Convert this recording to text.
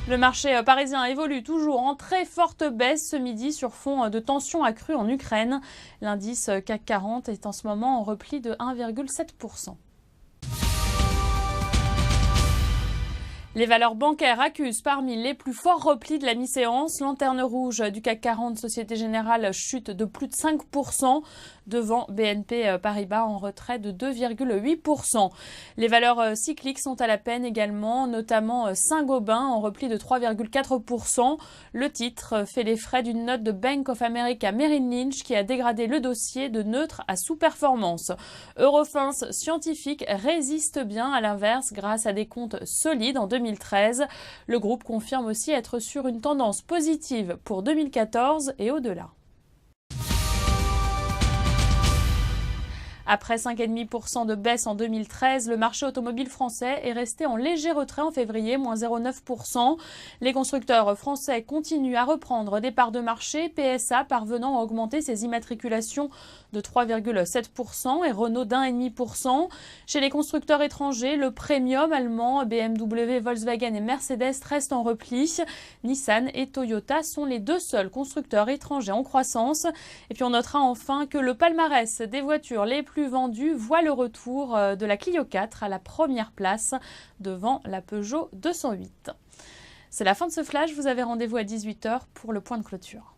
Le marché parisien évolue toujours en très forte baisse ce midi sur fond de tensions accrues en Ukraine. L'indice CAC 40 est en ce moment en repli de 1,7%. Les valeurs bancaires accusent parmi les plus forts replis de la mi-séance. Lanterne rouge du CAC 40, Société Générale, chute de plus de 5% devant BNP Paribas en retrait de 2,8%. Les valeurs cycliques sont à la peine également, notamment Saint-Gobain en repli de 3,4%. Le titre fait les frais d'une note de Bank of America Merrill Lynch qui a dégradé le dossier de neutre à sous-performance. Eurofins Scientifique résiste bien à l'inverse grâce à des comptes solides en 2013. Le groupe confirme aussi être sur une tendance positive pour 2014 et au-delà. Après 5,5% de baisse en 2013, le marché automobile français est resté en léger retrait en février, moins 0,9%. Les constructeurs français continuent à reprendre des parts de marché, PSA parvenant à augmenter ses immatriculations de 3,7% et Renault d'1,5%. Chez les constructeurs étrangers, le premium allemand, BMW, Volkswagen et Mercedes restent en repli. Nissan et Toyota sont les deux seuls constructeurs étrangers en croissance. Et puis on notera enfin que le palmarès des voitures les plus vendues voit le retour de la Clio 4 à la première place devant la Peugeot 208. C'est la fin de ce flash, vous avez rendez-vous à 18h pour le point de clôture.